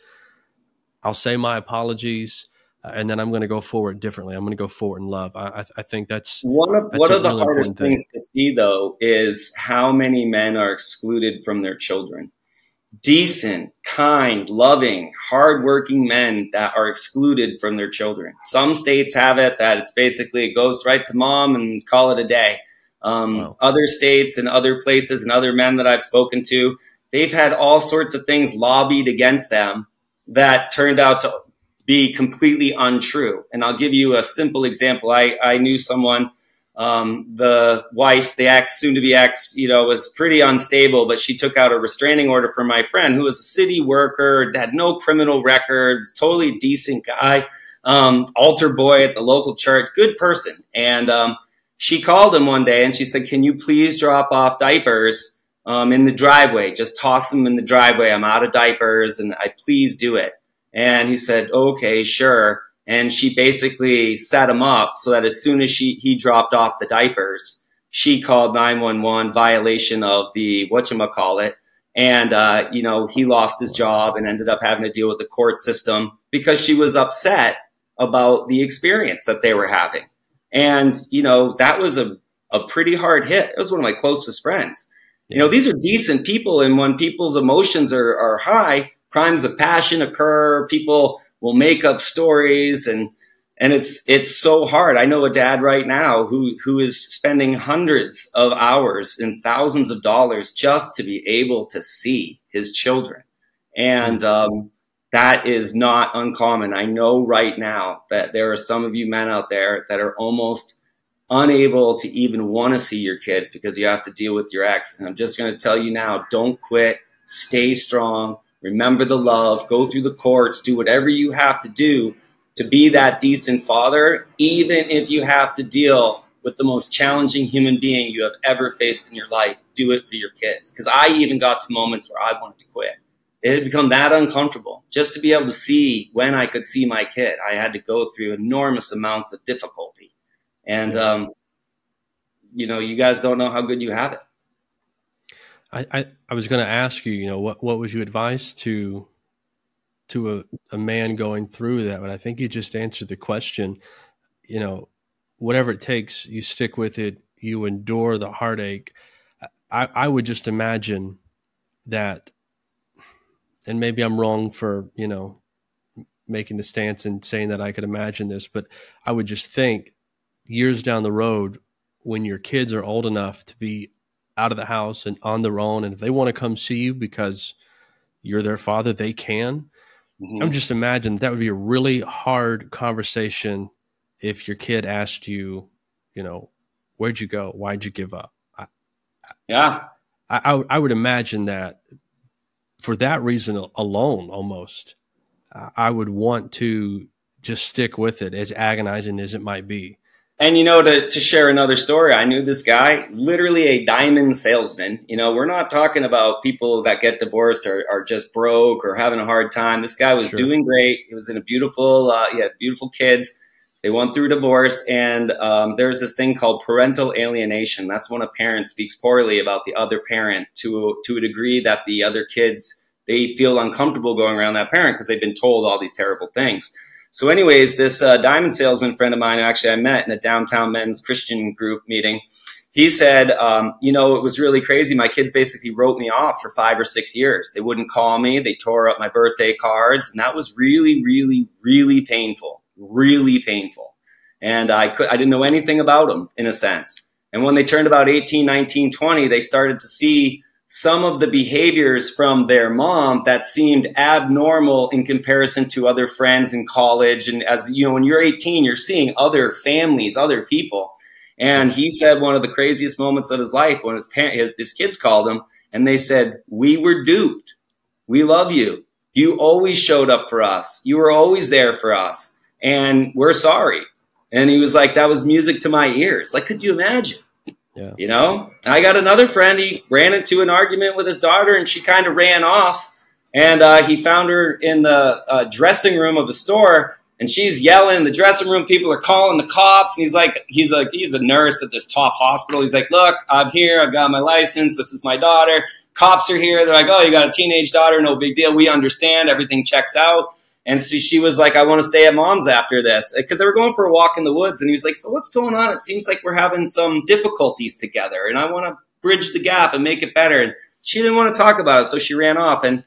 I'll say my apologies, and then I'm going to go forward differently. I'm going to go forward in love. I think that's one of the really hardest things to see, though, is how many men are excluded from their children. Decent, kind, loving, hardworking men that are excluded from their children. Some states have it that it's basically it goes right to mom and call it a day. Wow. Other states and other places and other men that I've spoken to, they've had all sorts of things lobbied against them that turned out to be completely untrue. And I'll give you a simple example. I knew someone, the wife, the ex, soon to be ex, was pretty unstable, but she took out a restraining order for my friend, who was a city worker, had no criminal record, totally decent guy, altar boy at the local church, good person. And she called him one day and she said, "Can you please drop off diapers in the driveway? Just toss them in the driveway. I'm out of diapers and please do it." And he said, "Okay, sure." And she basically set him up so that as soon as he dropped off the diapers, she called 911, violation of the whatchamacallit. And, he lost his job and ended up having to deal with the court system because she was upset about the experience that they were having. And, that was a pretty hard hit. It was one of my closest friends. Yeah. These are decent people. And when people's emotions are high, crimes of passion occur. People will make up stories, and it's so hard. I know a dad right now who is spending hundreds of hours and thousands of dollars just to be able to see his children. And that is not uncommon. I know right now that there are some of you men out there that are almost unable to even want to see your kids because you have to deal with your ex. And I'm just going to tell you now, don't quit, stay strong. Remember the love, go through the courts, do whatever you have to do to be that decent father, even if you have to deal with the most challenging human being you have ever faced in your life. Do it for your kids. Because I even got to moments where I wanted to quit. It had become that uncomfortable. Just to be able to see when I could see my kid, I had to go through enormous amounts of difficulty. And, you guys don't know how good you have it. I was going to ask you, what would you advise to a man going through that? But I think you just answered the question. Whatever it takes, you stick with it, you endure the heartache. I would just imagine that, and maybe I'm wrong for, making the stance and saying that I could imagine this, but I would just think years down the road when your kids are old enough to be out of the house and on their own, and if they want to come see you because you're their father, they can. Mm-hmm. I'm just imagining that would be a really hard conversation if your kid asked you, where'd you go? Why'd you give up? I would imagine that for that reason alone, almost, I would want to just stick with it, as agonizing as it might be. And, to share another story, I knew this guy, literally a diamond salesman. We're not talking about people that get divorced or are just broke or having a hard time. This guy was doing great. He was in a beautiful, he had beautiful kids. They went through divorce, and there's this thing called parental alienation. That's when a parent speaks poorly about the other parent to a degree that the other kids, they feel uncomfortable going around that parent because they've been told all these terrible things. So anyways, this diamond salesman friend of mine, who actually I met in a downtown men's Christian group meeting, he said, it was really crazy. My kids basically wrote me off for 5 or 6 years. They wouldn't call me. They tore up my birthday cards. And that was really, really, really painful, really painful. And I didn't know anything about them, in a sense. And when they turned about 18, 19, 20, they started to see some of the behaviors from their mom that seemed abnormal in comparison to other friends in college. And as when you're 18, you're seeing other families, other people. And he said one of the craziest moments of his life when his kids called him and they said, "We were duped. We love you. You always showed up for us. You were always there for us. And we're sorry." And he was like, that was music to my ears. Like, could you imagine? Yeah. I got another friend, he ran into an argument with his daughter and she kind of ran off. And he found her in the dressing room of a store, and she's yelling in the dressing room. People are calling the cops, and he's a nurse at this top hospital. He's like, look, I'm here. I've got my license. This is my daughter. Cops are here. They're like, oh, you got a teenage daughter. No big deal. We understand. Everything checks out. And so she was like, I want to stay at mom's after this, because they were going for a walk in the woods. And he was like, so what's going on? It seems like we're having some difficulties together, and I want to bridge the gap and make it better. And she didn't want to talk about it, so she ran off. And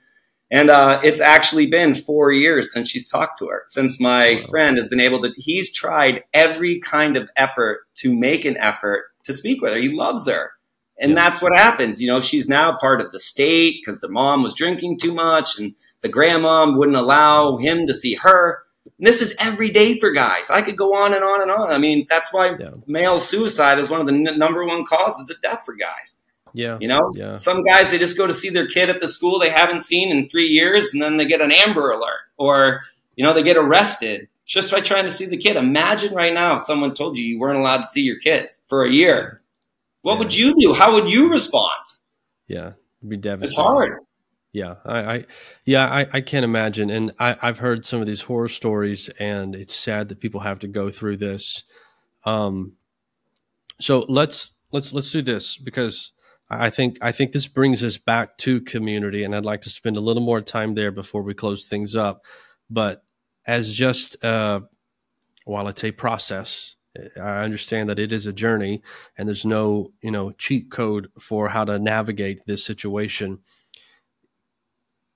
it's actually been 4 years since she's talked to her, since my friend has been able to, he's tried every kind of effort to make an effort to speak with her. He loves her. And that's what happens. You know, she's now part of the state because the mom was drinking too much and the grandmom wouldn't allow him to see her. And this is every day for guys. I could go on and on and on. I mean, that's why male suicide is one of the number one causes of death for guys. Yeah. You know, some guys, they just go to see their kid at the school they haven't seen in 3 years, and then they get an Amber Alert, or, you know, they get arrested just by trying to see the kid. Imagine right now if someone told you weren't allowed to see your kids for a year. What would you do? How would you respond? Yeah, it'd be devastating. It's hard. Yeah, I can't imagine. And I've heard some of these horror stories, and it's sad that people have to go through this. So let's do this, because I think this brings us back to community, and I'd like to spend a little more time there before we close things up. But as just while it's a process, I understand that it is a journey, and there's no, you know, cheat code for how to navigate this situation.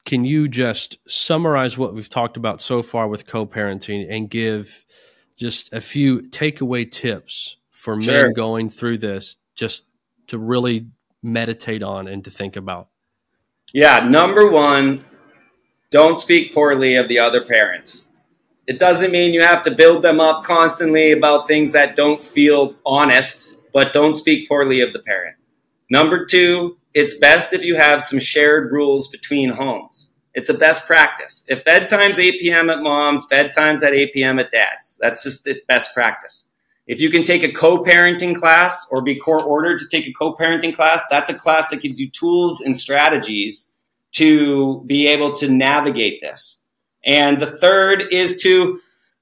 Can you just summarize what we've talked about so far with co-parenting and give just a few takeaway tips for men going through this, just to really meditate on and to think about? Yeah. Number one, don't speak poorly of the other parents. It doesn't mean you have to build them up constantly about things that don't feel honest, but don't speak poorly of the parent. Number two, it's best if you have some shared rules between homes. It's a best practice. If bedtime's 8 p.m. at mom's, bedtime's at 8 p.m. at dad's. That's just the best practice. If you can take a co-parenting class or be court-ordered to take a co-parenting class, that's a class that gives you tools and strategies to be able to navigate this. And the third is to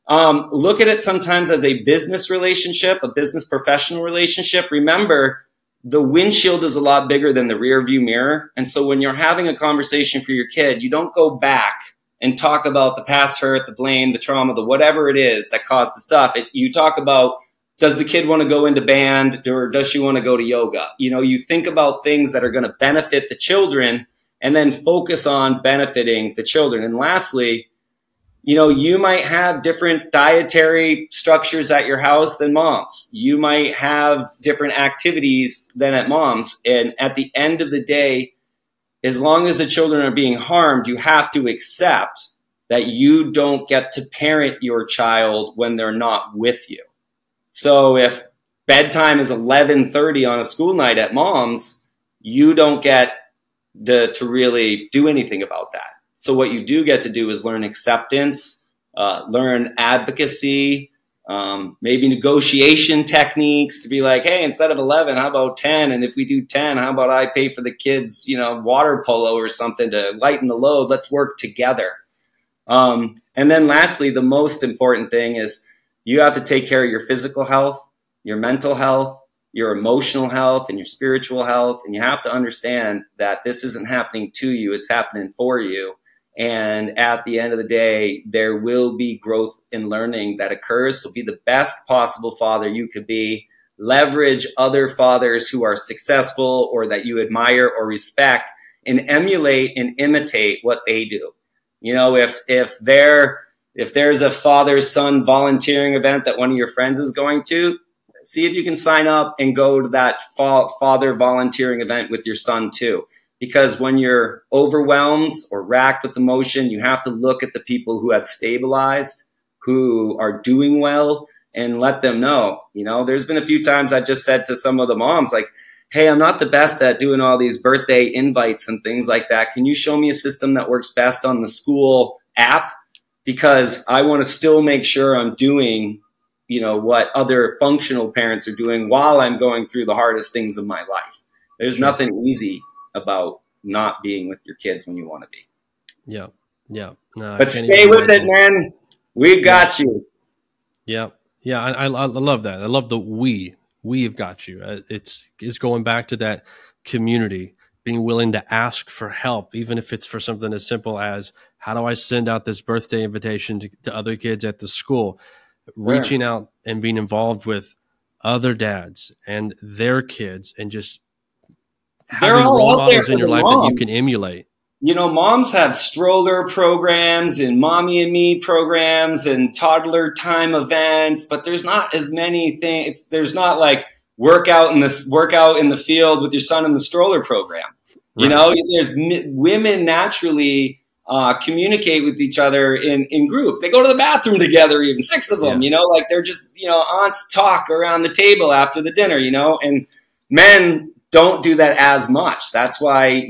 look at it sometimes as a business relationship, a business professional relationship. Remember, the windshield is a lot bigger than the rear view mirror. And so when you're having a conversation for your kid, you don't go back and talk about the past hurt, the blame, the trauma, the whatever it is that caused the stuff. You talk about, does the kid want to go into band, or does she want to go to yoga? You know, you think about things that are going to benefit the children, and then focus on benefiting the children. And lastly, you know, you might have different dietary structures at your house than mom's. You might have different activities than at mom's. And at the end of the day, as long as the children are being harmed, you have to accept that you don't get to parent your child when they're not with you. So if bedtime is 11:30 on a school night at mom's, you don't get to really do anything about that. So what you do get to do is learn acceptance, learn advocacy, maybe negotiation techniques to be like, hey, instead of 11, how about 10? And if we do 10, how about I pay for the kids, you know, water polo or something to lighten the load? Let's work together. And then lastly, the most important thing is you have to take care of your physical health, your mental health, your emotional health, and your spiritual health. And you have to understand that this isn't happening to you, it's happening for you. And at the end of the day, there will be growth and learning that occurs. So be the best possible father you could be. Leverage other fathers who are successful or that you admire or respect, and emulate and imitate what they do. You know, if there's a father-son volunteering event that one of your friends is going to, see if you can sign up and go to that father volunteering event with your son too. Because when you're overwhelmed or racked with emotion, you have to look at the people who have stabilized, who are doing well, and let them know. You know, there's been a few times I just said to some of the moms, like, hey, I'm not the best at doing all these birthday invites and things like that. Can you show me a system that works best on the school app? Because I want to still make sure I'm doing, you know, what other functional parents are doing while I'm going through the hardest things of my life. There's nothing easy about not being with your kids when you want to be. Yeah. Yeah. No, I But can't stay even with it, imagine. man. We've Yeah. got you. Yeah. Yeah. I love that. I love the we have got you. It's going back to that community, being willing to ask for help, even if it's for something as simple as, how do I send out this birthday invitation to other kids at the school? Sure. Reaching out and being involved with other dads and their kids, and just They're having role all out there models in for your the life that you can moms. emulate. You know, moms have stroller programs and mommy and me programs and toddler time events, but there's not as many things. There's not like workout in the field with your son in the stroller program. You Right. know, women naturally communicate with each other in groups. They go to the bathroom together, even 6 of them. Yeah. You know, like they're just aunts talk around the table after the dinner. And men don't do that as much. That's why,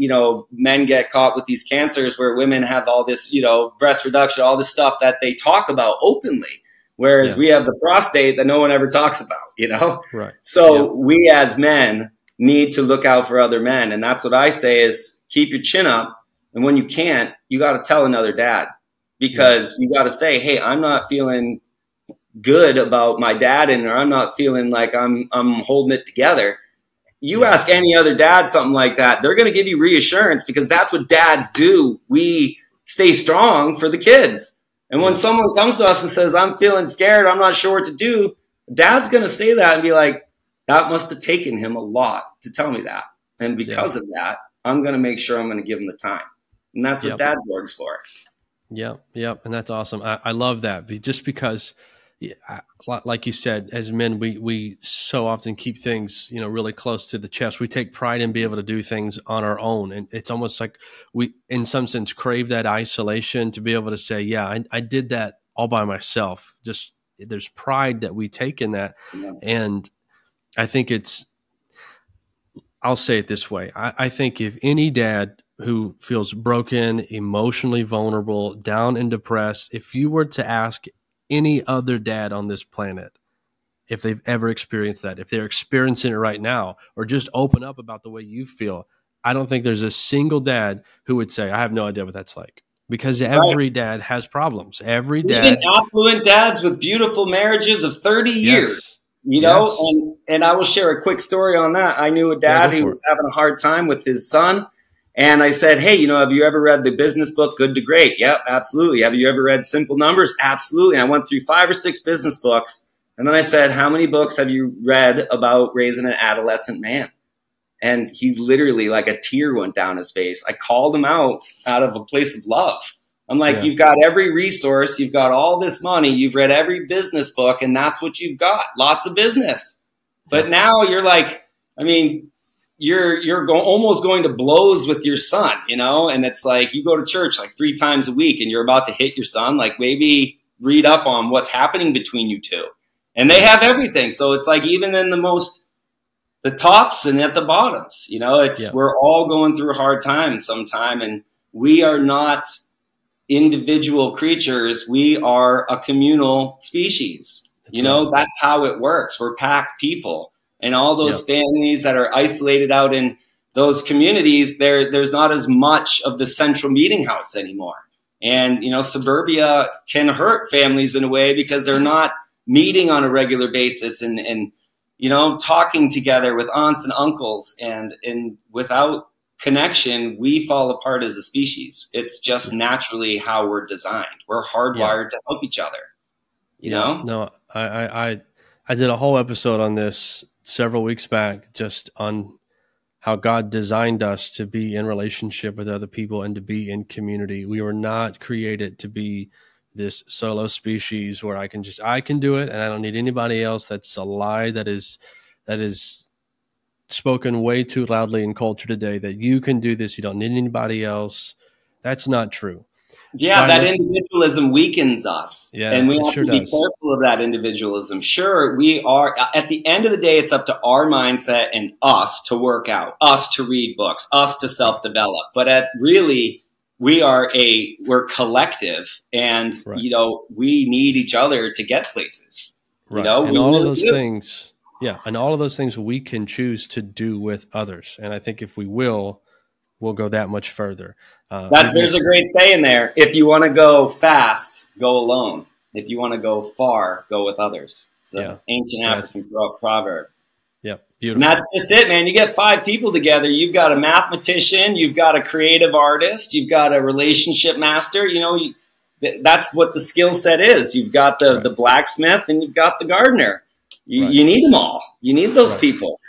men get caught with these cancers where women have all this, breast reduction, all this stuff that they talk about openly. Whereas Yeah. we have the prostate that no one ever talks about. Right. Yeah. So we as men need to look out for other men. And that's what I say is keep your chin up. And when you can't, you got to tell another dad, because you got to say, hey, I'm not feeling good about my dad, or I'm not feeling like I'm holding it together. You ask any other dad something like that, they're going to give you reassurance, because that's what dads do. We stay strong for the kids. And when someone comes to us and says, I'm feeling scared, I'm not sure what to do, dad's going to say that and be like, that must have taken him a lot to tell me that. And because of that, I'm going to make sure I'm going to give him the time. And that's what Dad's works for. Yeah. Yeah. And that's awesome. I love that. Just because, like you said, as men, we so often keep things, really close to the chest. We take pride in being able to do things on our own. And it's almost like we, in some sense, crave that isolation to be able to say, yeah, I did that all by myself. Just there's pride that we take in that. Yeah. And I think I'll say it this way. I think if any dad who feels broken, emotionally vulnerable, down and depressed, if you were to ask any other dad on this planet if they've ever experienced that, if they're experiencing it right now, or just open up about the way you feel, I don't think there's a single dad who would say, I have no idea what that's like. Because every dad has problems. Every dad. Even affluent dads with beautiful marriages of 30 years. And I will share a quick story on that. I knew a dad who was having a hard time with his son. And I said, hey, have you ever read the business book, Good to Great? Yep, absolutely. Have you ever read Simple Numbers? Absolutely. And I went through 5 or 6 business books. And then I said, how many books have you read about raising an adolescent man? And he literally, like a tear went down his face. I called him out of a place of love. I'm like, you've got every resource. You've got all this money. You've read every business book, and that's what you've got. Lots of business. But now you're like, you're almost going to blows with your son, and it's like you go to church like 3 times a week and you're about to hit your son. Like, maybe read up on what's happening between you two. And they have everything. So it's like, even in the tops and at the bottoms, we're all going through hard times sometime, and we are not individual creatures. We are a communal species. That's how it works. We're pack people. And all those families that are isolated out in those communities, there's not as much of the central meeting house anymore. And, suburbia can hurt families in a way, because they're not meeting on a regular basis and talking together with aunts and uncles. And without connection, we fall apart as a species. It's just naturally how we're designed. We're hardwired to help each other. No, I did a whole episode on this several weeks back, just on how God designed us to be in relationship with other people and to be in community. We were not created to be this solo species where I can do it and I don't need anybody else. That's a lie that is spoken way too loudly in culture today, that you can do this, you don't need anybody else. That's not true. Yeah, that individualism weakens us. Yeah, and we have to be careful of that individualism. Sure, we are, at the end of the day, it's up to our mindset and us to work out, us to read books, us to self-develop. But really, we're collective, and, we need each other to get places. Right. And all of those things. Yeah. And all of those things we can choose to do with others. And I think if we will, we'll go that much further. There's a great saying there. If you want to go fast, go alone. If you want to go far, go with others. It's an ancient African proverb. Yep. Beautiful. And that's just it, man. You get 5 people together. You've got a mathematician, you've got a creative artist, you've got a relationship master. You know, that's what the skill set is. You've got the blacksmith and you've got the gardener. You need them all. You need those people.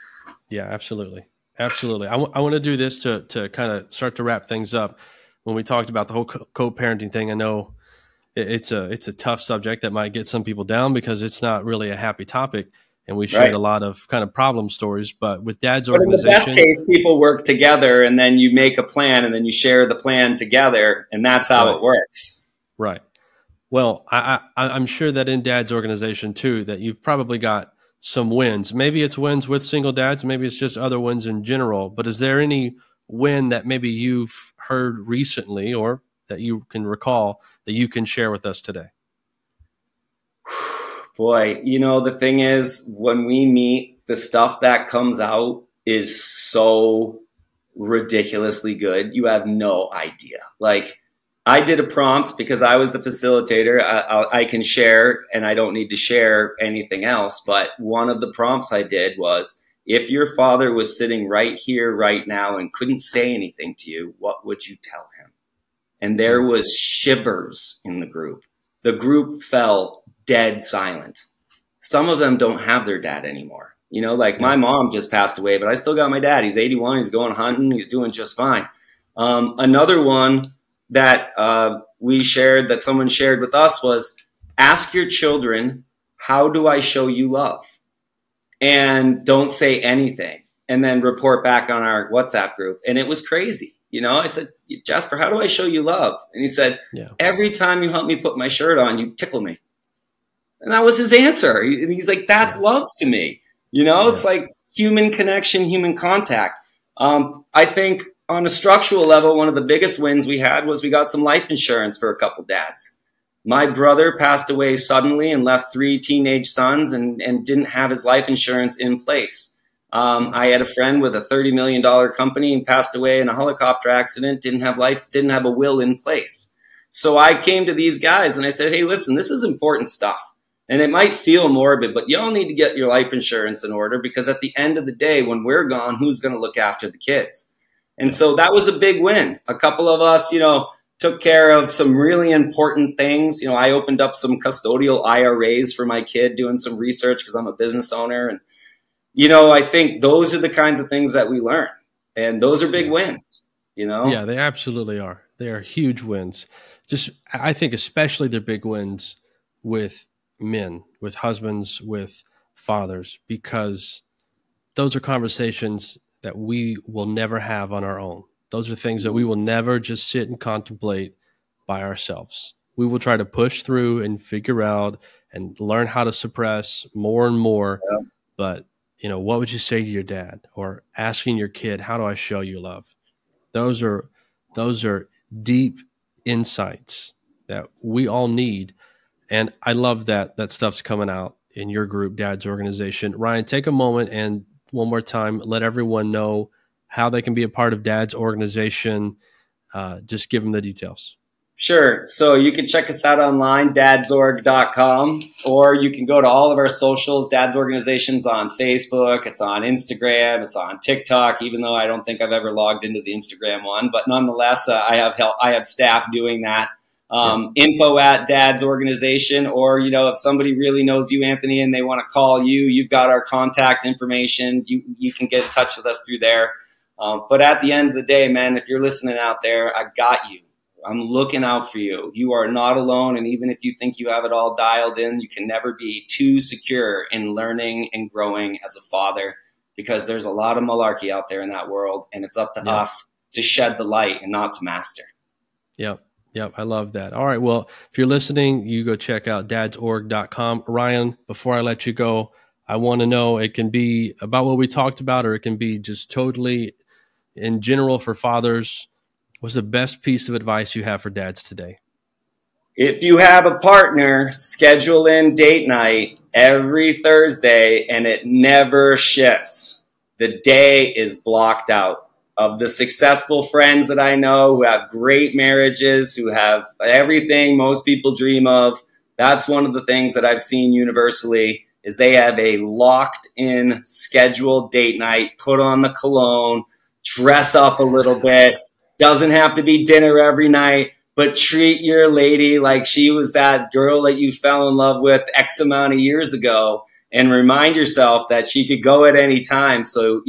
Yeah, absolutely. Absolutely. I want to do this to kind of start to wrap things up. When we talked about the whole co-parenting thing, I know it's a tough subject that might get some people down because it's not really a happy topic. And we shared a lot of kind of problem stories, but with Dad's organization, in the best case, people work together and then you make a plan and then you share the plan together, and that's how it works. Right. Well, I'm sure that in Dad's organization too, that you've probably got some wins. Maybe it's wins with single dads, maybe it's just other wins in general. But is there any win that maybe you've heard recently or that you can recall that you can share with us today? Boy, you know, the thing is, when we meet, the stuff that comes out is so ridiculously good. You have no idea. Like, I did a prompt because I was the facilitator. I can share, and I don't need to share anything else. But one of the prompts I did was, if your father was sitting right here, right now, and couldn't say anything to you, what would you tell him? And there was shivers in the group. The group fell dead silent. Some of them don't have their dad anymore. You know, like my mom just passed away, but I still got my dad. He's 81. He's going hunting. He's doing just fine. Another one that we shared, that someone shared with us, was ask your children, how do I show you love? And don't say anything. And then report back on our WhatsApp group. And it was crazy. You know, I said, Jasper, how do I show you love? And he said, every time you help me put my shirt on, you tickle me. And that was his answer. And he's like, that's love to me. You know, it's like human connection, human contact. I think on a structural level, one of the biggest wins we had was we got some life insurance for a couple dads. My brother passed away suddenly and left 3 teenage sons and didn't have his life insurance in place. I had a friend with a $30 million company and passed away in a helicopter accident, didn't have a will in place. So I came to these guys and I said, hey, listen, this is important stuff. And it might feel morbid, but y'all need to get your life insurance in order, because at the end of the day, when we're gone, who's going to look after the kids? And so that was a big win. A couple of us, you know, took care of some really important things. You know, I opened up some custodial IRAs for my kid, doing some research because I'm a business owner. And, you know, I think those are the kinds of things that we learn. And those are big wins, you know? Yeah, they absolutely are. They are huge wins. Just, I think especially they're big wins with men, with husbands, with fathers, because those are conversations that we will never have on our own. Those are things that we will never just sit and contemplate by ourselves. We will try to push through and figure out and learn how to suppress more and more. Yeah. But, you know, what would you say to your dad? Or asking your kid, how do I show you love? Those are deep insights that we all need. And I love that stuff's coming out in your group, Dad's organization. Ryan, take a moment and one more time, let everyone know how they can be a part of Dad's organization. Just give them the details. Sure. So you can check us out online, dadsorg.com, or you can go to all of our socials. Dad's organization's on Facebook. It's on Instagram. It's on TikTok, even though I don't think I've ever logged into the Instagram one. But nonetheless, I have staff doing that. Info at Dad's organization, or, you know, if somebody really knows you, Anthony, and they want to call you, you've got our contact information. You can get in touch with us through there. But at the end of the day, man, if you're listening out there, I got you. I'm looking out for you. You are not alone. And even if you think you have it all dialed in, you can never be too secure in learning and growing as a father, because there's a lot of malarkey out there in that world. And it's up to us to shed the light and not to master. Yep. Yep. I love that. All right. Well, if you're listening, you go check out dadsorg.com. Ryan, before I let you go, I want to know, it can be about what we talked about, or it can be just totally in general for fathers. What's the best piece of advice you have for dads today? If you have a partner, schedule in date night every Thursday, and it never shifts. The day is blocked out. of the successful friends that I know who have great marriages, who have everything most people dream of, that's one of the things that I've seen universally is they have a locked in scheduled date night, put on the cologne, dress up a little bit. Doesn't have to be dinner every night, but treat your lady like she was that girl that you fell in love with X amount of years ago, and remind yourself that she could go at any time. So,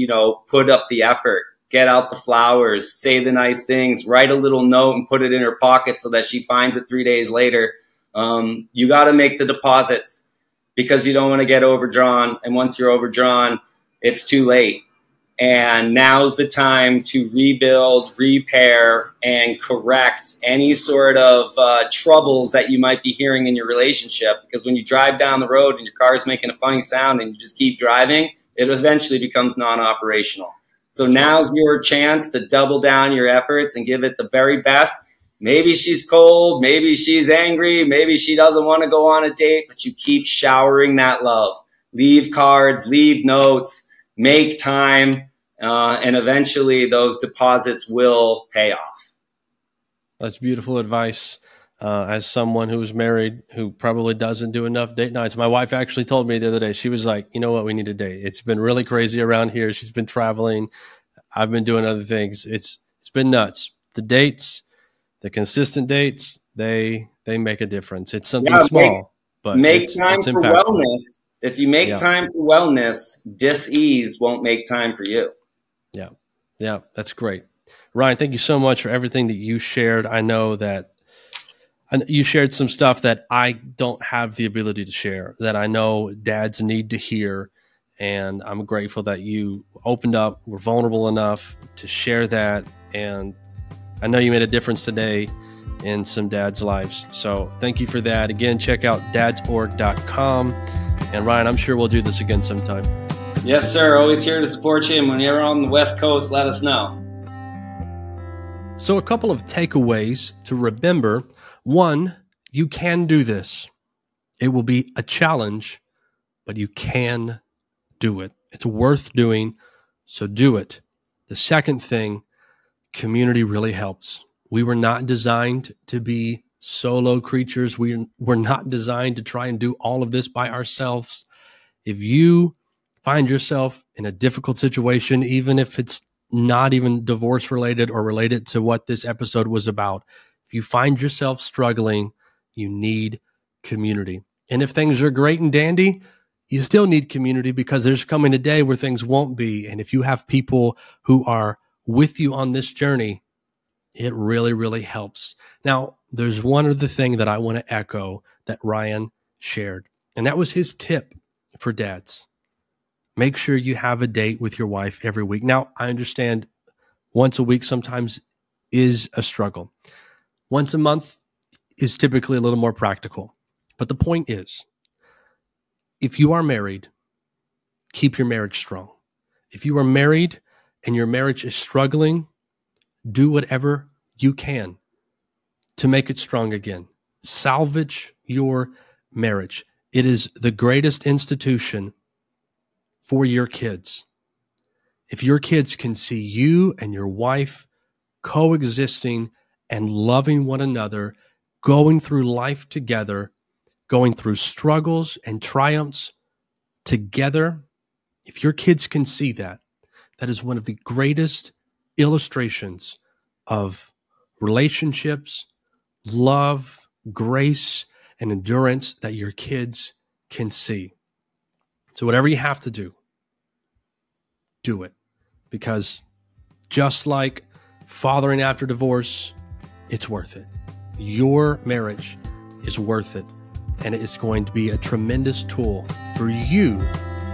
put up the effort, get out the flowers, say the nice things, write a little note and put it in her pocket so that she finds it 3 days later. You got to make the deposits because you don't want to get overdrawn. And once you're overdrawn, it's too late. And now's the time to rebuild, repair, and correct any sort of troubles that you might be hearing in your relationship. Because when you drive down the road and your car's making a funny sound and you just keep driving, it eventually becomes non-operational. So now's your chance to double down your efforts and give it the very best. Maybe she's cold, maybe she's angry, maybe she doesn't want to go on a date, but you keep showering that love. Leave cards, leave notes, make time. And eventually those deposits will pay off. That's beautiful advice. As someone who's married, who probably doesn't do enough date nights. My wife actually told me the other day, she was like, you know what, we need a date. It's been really crazy around here. She's been traveling. I've been doing other things. It's been nuts. The dates, the consistent dates, they make a difference. It's something small, but make it's time for impactful. Wellness. If you make time for wellness, dis-ease won't make time for you. Yeah, that's great. Ryan, thank you so much for everything that you shared. I know that you shared some stuff that I don't have the ability to share, that I know dads need to hear. And I'm grateful that you opened up, were vulnerable enough to share that. And I know you made a difference today in some dads' lives. So thank you for that. Again, check out dadsorg.com. And Ryan, I'm sure we'll do this again sometime. Yes, sir. Always here to support you. And when you're on the West Coast, let us know. So a couple of takeaways to remember. One, you can do this. It will be a challenge, but you can do it. It's worth doing, so do it. The second thing, community really helps. We were not designed to be solo creatures. We were not designed to try and do all of this by ourselves. If you find yourself in a difficult situation, even if it's not even divorce related or related to what this episode was about, if you find yourself struggling, you need community. And if things are great and dandy, you still need community, because there's coming a day where things won't be. And if you have people who are with you on this journey, it really, really helps. Now, there's one other thing that I want to echo that Ryan shared, and that was his tip for dads. Make sure you have a date with your wife every week. Now, I understand once a week sometimes is a struggle. Once a month is typically a little more practical. But the point is, if you are married, keep your marriage strong. If you are married and your marriage is struggling, do whatever you can to make it strong again. Salvage your marriage. It is the greatest institution for your kids. If your kids can see you and your wife coexisting and loving one another, going through life together, going through struggles and triumphs together, if your kids can see that, that is one of the greatest illustrations of relationships, love, grace, and endurance that your kids can see. So whatever you have to do it. Because just like fathering after divorce, it's worth it. Your marriage is worth it. And it is going to be a tremendous tool for you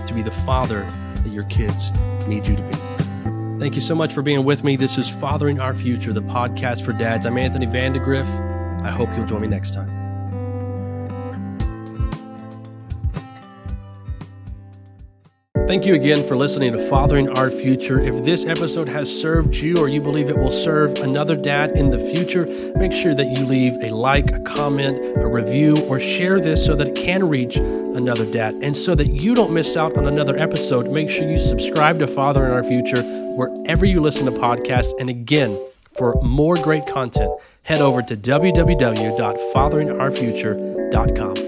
to be the father that your kids need you to be. Thank you so much for being with me. This is Fathering Our Future, the podcast for dads. I'm Anthony Vandegrift. I hope you'll join me next time. Thank you again for listening to Fathering Our Future. If this episode has served you or you believe it will serve another dad in the future, make sure that you leave a like, a comment, a review, or share this so that it can reach another dad. And so that you don't miss out on another episode, make sure you subscribe to Fathering Our Future wherever you listen to podcasts. And again, for more great content, head over to www.fatheringourfuture.com.